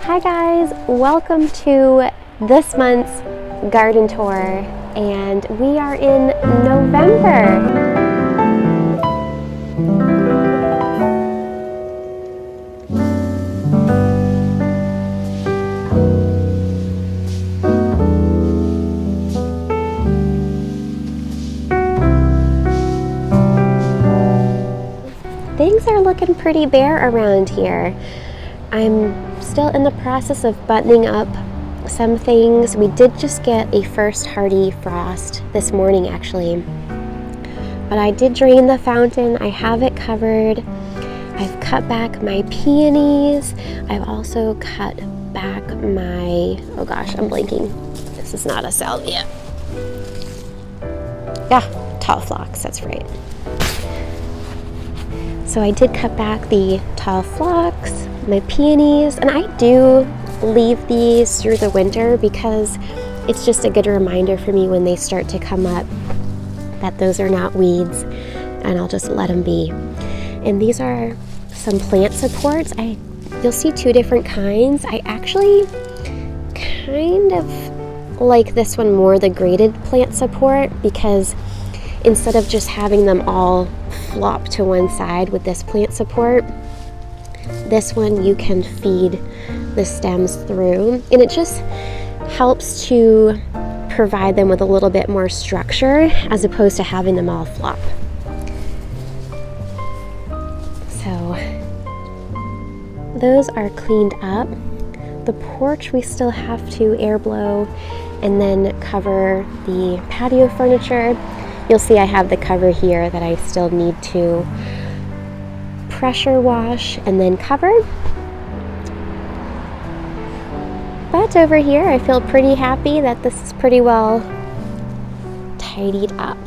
Hi guys, welcome to this month's garden tour, and we are in November. Things are looking pretty bare around here. I'm still in the process of buttoning up some things. We did just get a first hardy frost this morning actually, but I did drain the fountain. I have it covered. I've cut back my peonies. I've also cut back my, oh gosh, I'm blanking. This is not a salvia. Yeah, tall phlox, that's right. So I did cut back the tall phlox, my peonies, and I do leave these through the winter because it's just a good reminder for me when they start to come up that those are not weeds, and I'll just let them be. And these are some plant supports. You'll see two different kinds. I actually kind of like this one more, the graded plant support, because instead of just having them all flop to one side with this plant support, this one you can feed the stems through, and it just helps to provide them with a little bit more structure as opposed to having them all flop. So those are cleaned up. The porch we still have to air blow and then cover the patio furniture. You'll see I have the cover here that I still need to pressure wash and then cover. But over here I feel pretty happy that this is pretty well tidied up.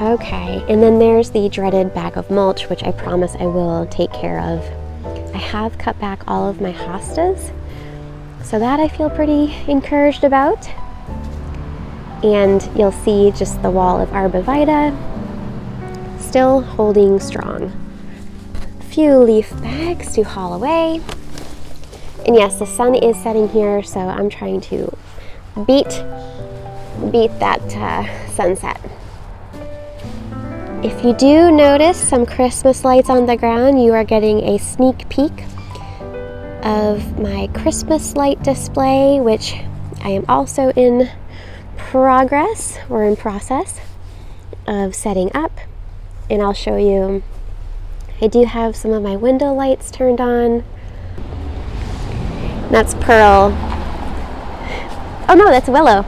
Okay, and then there's the dreaded bag of mulch, which I promise I will take care of. I have cut back all of my hostas, so that I feel pretty encouraged about. And you'll see just the wall of arborvitae still holding strong. A few leaf bags to haul away. And yes, the sun is setting here, so I'm trying to beat that sunset. If you do notice some Christmas lights on the ground, you are getting a sneak peek of my Christmas light display, which I am also in process of setting up, and I'll show you. I do have some of my window lights turned on. That's Pearl. Oh no, that's Willow.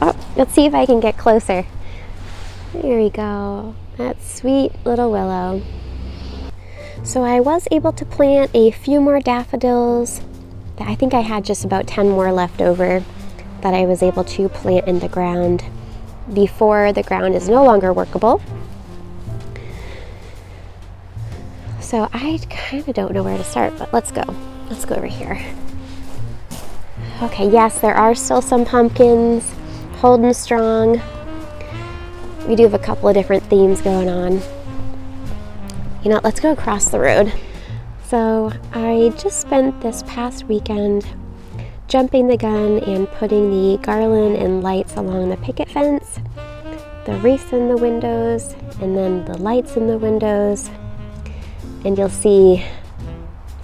Oh, let's see if I can get closer. There we go. That's sweet little Willow. So I was able to plant a few more daffodils. I think I had just about 10 more left over that I was able to plant in the ground before the ground is no longer workable. So I kind of don't know where to start, but let's go. Let's go over here. Okay, yes, there are still some pumpkins holding strong. We do have a couple of different themes going on. You know, let's go across the road. So I just spent this past weekend jumping the gun and putting the garland and lights along the picket fence, the wreaths in the windows, and then the lights in the windows. And you'll see,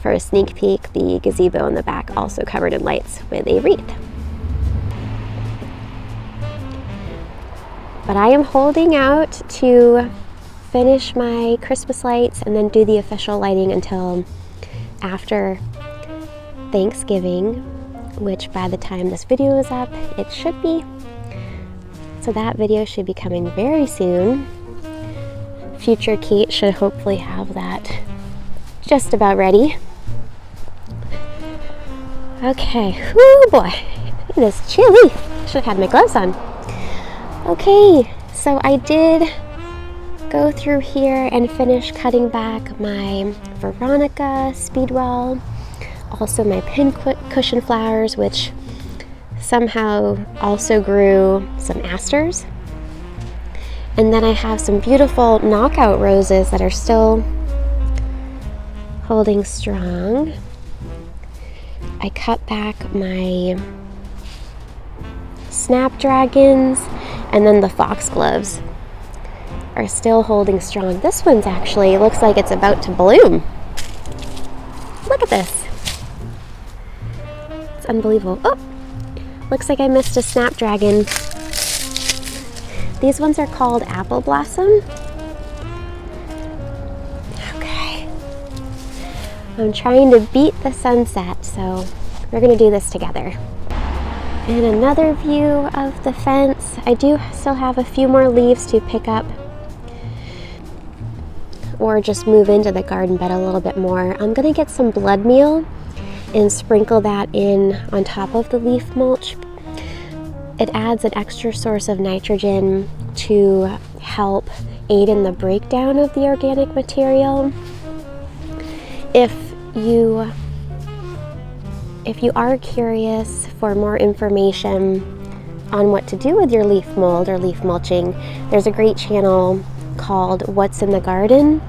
for a sneak peek, the gazebo in the back also covered in lights with a wreath. But I am holding out to finish my Christmas lights and then do the official lighting until after Thanksgiving, which by the time this video is up, it should be. So that video should be coming very soon. Future Kate should hopefully have that just about ready. Okay, whoo boy, it is chilly. Should have had my gloves on. Okay, so I did go through here and finish cutting back my Veronica Speedwell, also my pin cushion flowers, which somehow also grew some asters. And then I have some beautiful knockout roses that are still holding strong. I cut back my snapdragons, and then the foxgloves are still holding strong. This one's actually looks like it's about to bloom. Look at this. It's unbelievable. Oh, looks like I missed a snapdragon. These ones are called apple blossom. Okay. I'm trying to beat the sunset, so we're gonna do this together. And another view of the fence. I do still have a few more leaves to pick up or just move into the garden bed a little bit more. I'm gonna get some blood meal and sprinkle that in on top of the leaf mulch. It adds an extra source of nitrogen to help aid in the breakdown of the organic material. If you are curious for more information on what to do with your leaf mold or leaf mulching, there's a great channel called What's in the Garden.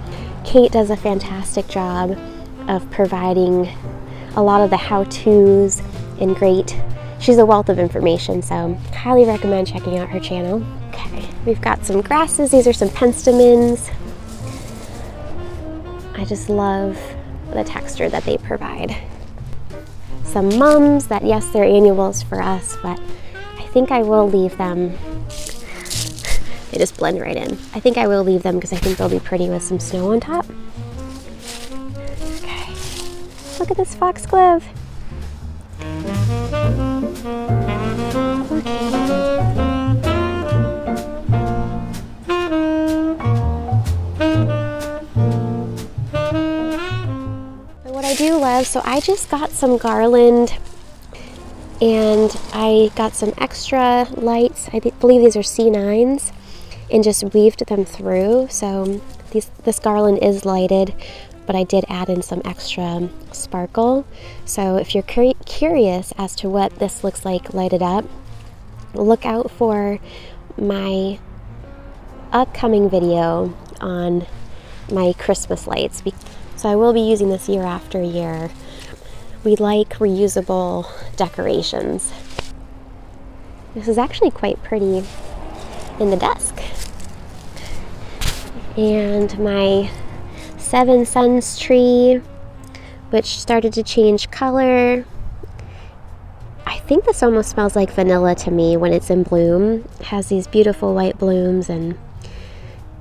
Kate does a fantastic job of providing a lot of the how-tos and she's a wealth of information, so highly recommend checking out her channel. Okay, we've got some grasses. These are some penstemons. I just love the texture that they provide. Some mums that, yes, they're annuals for us, but I think I will leave them. They just blend right in. I think I will leave them because I think they'll be pretty with some snow on top. Okay, look at this foxglove. So I just got some garland and I got some extra lights. I believe these are C9s, and just weaved them through. So this garland is lighted, but I did add in some extra sparkle. So if you're curious as to what this looks like lighted up, look out for my upcoming video on my Christmas lights. So I will be using this year after year. We like reusable decorations. This is actually quite pretty in the desk. And my Seven Suns tree, which started to change color. I think this almost smells like vanilla to me when it's in bloom. It has these beautiful white blooms, and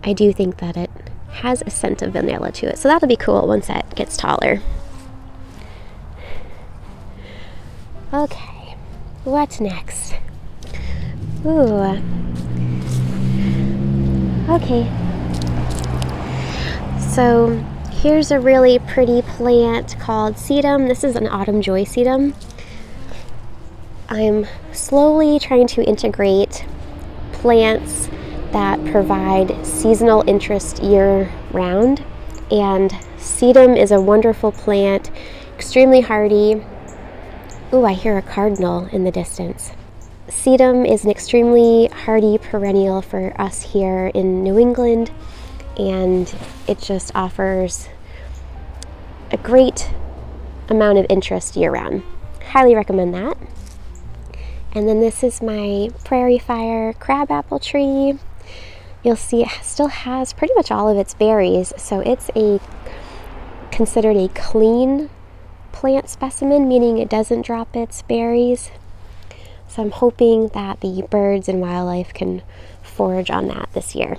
I do think that it has a scent of vanilla to it. So that'll be cool once that gets taller. Okay, what's next? Ooh. Okay. So here's a really pretty plant called sedum. This is an autumn joy sedum. I'm slowly trying to integrate plants that provide seasonal interest year-round, and sedum is a wonderful plant, extremely hardy. Ooh, I hear a cardinal in the distance. Sedum is an extremely hardy perennial for us here in New England, and it just offers a great amount of interest year-round. Highly recommend that. And then this is my prairie fire crabapple tree. You'll see it still has pretty much all of its berries, so it's considered a clean plant specimen, meaning it doesn't drop its berries. So I'm hoping that the birds and wildlife can forage on that this year.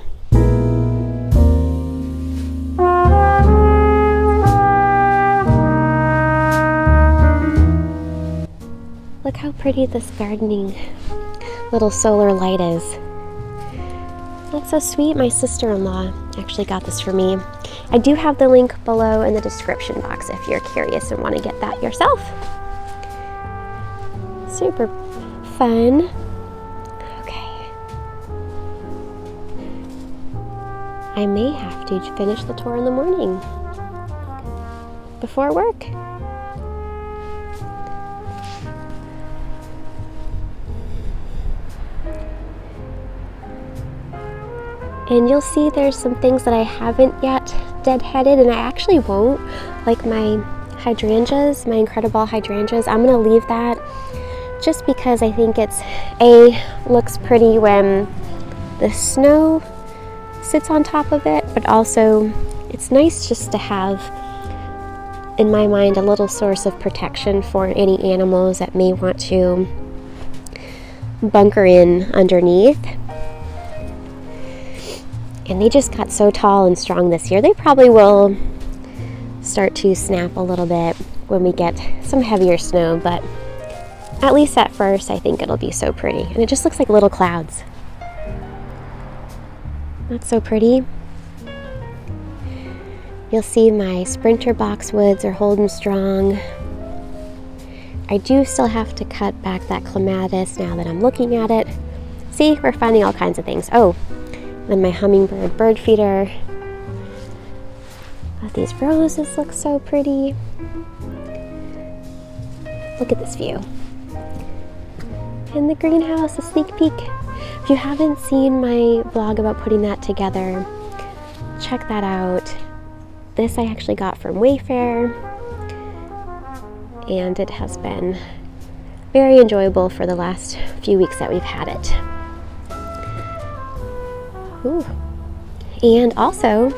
Look how pretty this gardening little solar light is. That's so sweet. My sister-in-law actually got this for me. I do have the link below in the description box if you're curious and want to get that yourself. Super fun. Okay. I may have to finish the tour in the morning before work. And you'll see there's some things that I haven't yet deadheaded, and I actually won't. like my hydrangeas, my incredible hydrangeas. I'm gonna leave that just because I think it's looks pretty when the snow sits on top of it, but also it's nice just to have, in my mind, a little source of protection for any animals that may want to bunker in underneath. And they just got so tall and strong this year. They probably will start to snap a little bit when we get some heavier snow, but at least at first I think it'll be so pretty. And it just looks like little clouds. That's so pretty. You'll see my sprinter boxwoods are holding strong. I do still have to cut back that clematis now that I'm looking at it. See, we're finding all kinds of things. Oh, then my hummingbird bird feeder. Oh, these roses look so pretty. Look at this view. In the greenhouse, a sneak peek. If you haven't seen my vlog about putting that together, check that out. This I actually got from Wayfair, and it has been very enjoyable for the last few weeks that we've had it. Ooh. And also,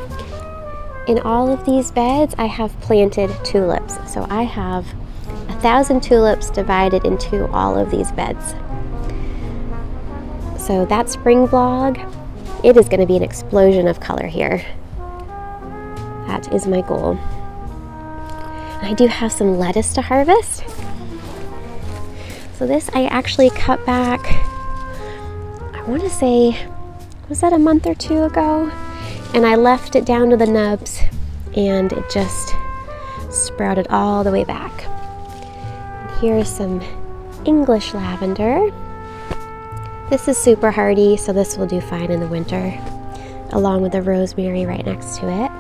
in all of these beds, I have planted tulips. So I have 1,000 tulips divided into all of these beds. So that spring vlog, it is going to be an explosion of color here. That is my goal. I do have some lettuce to harvest. So this I actually cut back, I want to say, was that a month or two ago? And I left it down to the nubs and it just sprouted all the way back. And here's some English lavender. This is super hardy, so this will do fine in the winter, along with the rosemary right next to it.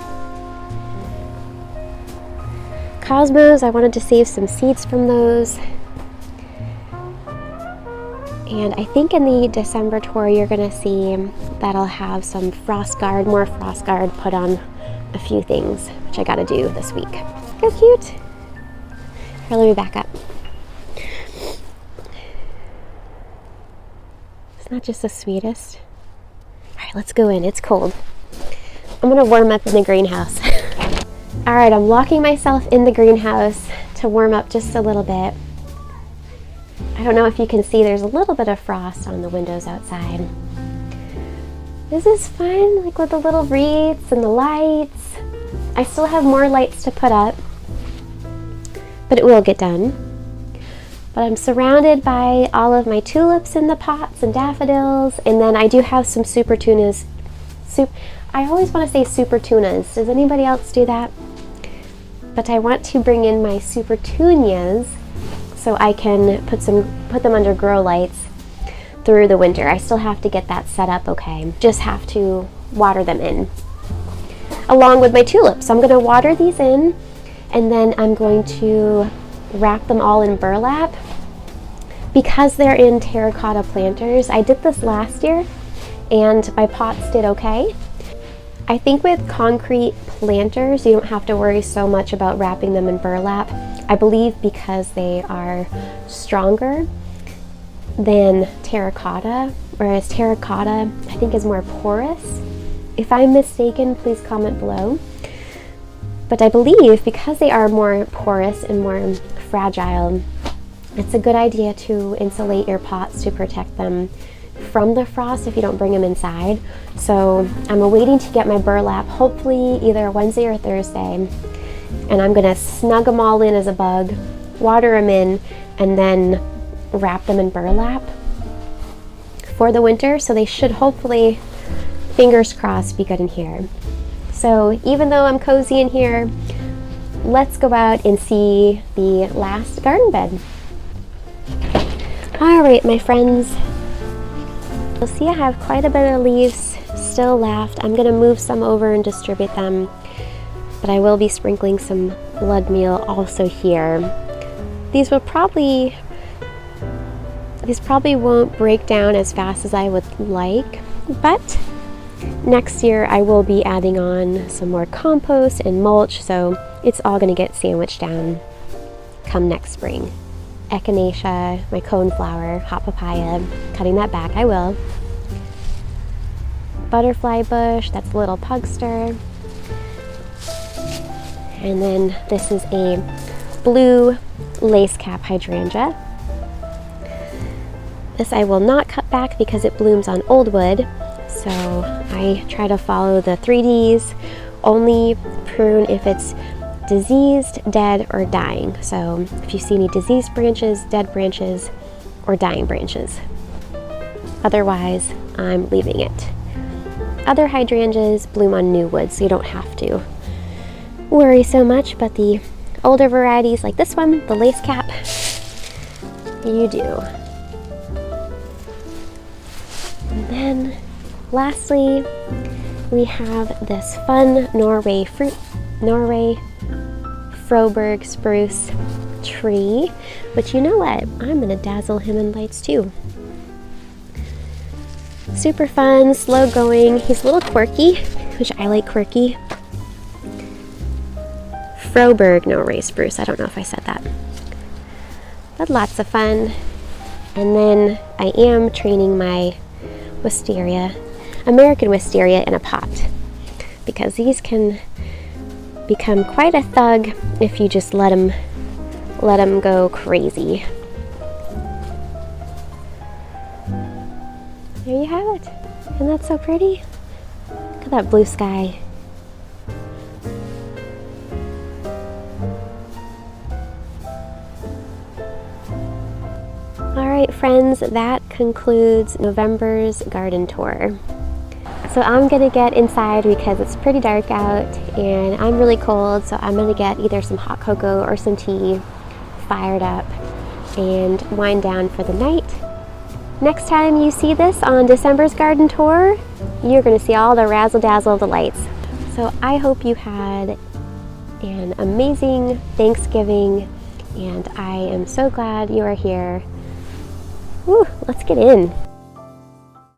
Cosmos, I wanted to save some seeds from those. And I think in the December tour you're going to see that I'll have some more frost guard put on a few things, which I got to do this week. How cute. Here, let me back up. Isn't that just the sweetest? All right, let's go in. It's cold. I'm going to warm up in the greenhouse. All right, I'm locking myself in the greenhouse to warm up just a little bit. I don't know if you can see, there's a little bit of frost on the windows outside. This is fun, like with the little wreaths and the lights. I still have more lights to put up, but it will get done. But I'm surrounded by all of my tulips in the pots and daffodils, and then I do have some super tunas. I always want to say super tunas. Does anybody else do that? But I want to bring in my super tunias so I can put them under grow lights through the winter. I still have to get that set up okay. Just have to water them in along with my tulips. So I'm going to water these in, and then I'm going to wrap them all in burlap. Because they're in terracotta planters, I did this last year and my pots did okay. I think with concrete planters you don't have to worry so much about wrapping them in burlap. I believe because they are stronger than terracotta, whereas terracotta I think is more porous. If I'm mistaken, please comment below. But I believe because they are more porous and more fragile, it's a good idea to insulate your pots to protect them from the frost if you don't bring them inside. So I'm waiting to get my burlap, hopefully either Wednesday or Thursday, and I'm gonna snug them all in as a bug, water them in, and then wrap them in burlap for the winter. So they should hopefully, fingers crossed, be good in here. So even though I'm cozy in here, let's go out and see the last garden bed. All right, my friends. You'll see I have quite a bit of leaves still left. I'm gonna move some over and distribute them, but I will be sprinkling some blood meal also here. These probably won't break down as fast as I would like, but next year I will be adding on some more compost and mulch, so it's all gonna get sandwiched down come next spring. Echinacea, my coneflower, hot papaya, cutting that back, I will. Butterfly bush, that's a little pugster. And then this is a blue lace cap hydrangea. This I will not cut back because it blooms on old wood. So I try to follow the 3Ds, only prune if it's diseased, dead, or dying. So if you see any diseased branches, dead branches, or dying branches. Otherwise, I'm leaving it. Other hydrangeas bloom on new wood, so you don't have to worry so much, but the older varieties like this one, the lace cap, you do. And then lastly, we have this fun Norway Froberg spruce tree, which, you know what, I'm gonna dazzle him in lights too. Super fun, slow going. He's a little quirky, which I like quirky. Froberg Norway spruce, I don't know if I said that. But lots of fun. And then I am training my wisteria, American wisteria, in a pot, because these can become quite a thug if you just let them go crazy. There you have it. Isn't that so pretty? Look at that blue sky. Alright friends, that concludes November's garden tour. So I'm gonna get inside because it's pretty dark out and I'm really cold, so I'm gonna get either some hot cocoa or some tea fired up and wind down for the night. Next time you see this on December's garden tour, you're gonna see all the razzle dazzle of the lights. So I hope you had an amazing Thanksgiving, and I am so glad you are here. Woo, let's get in.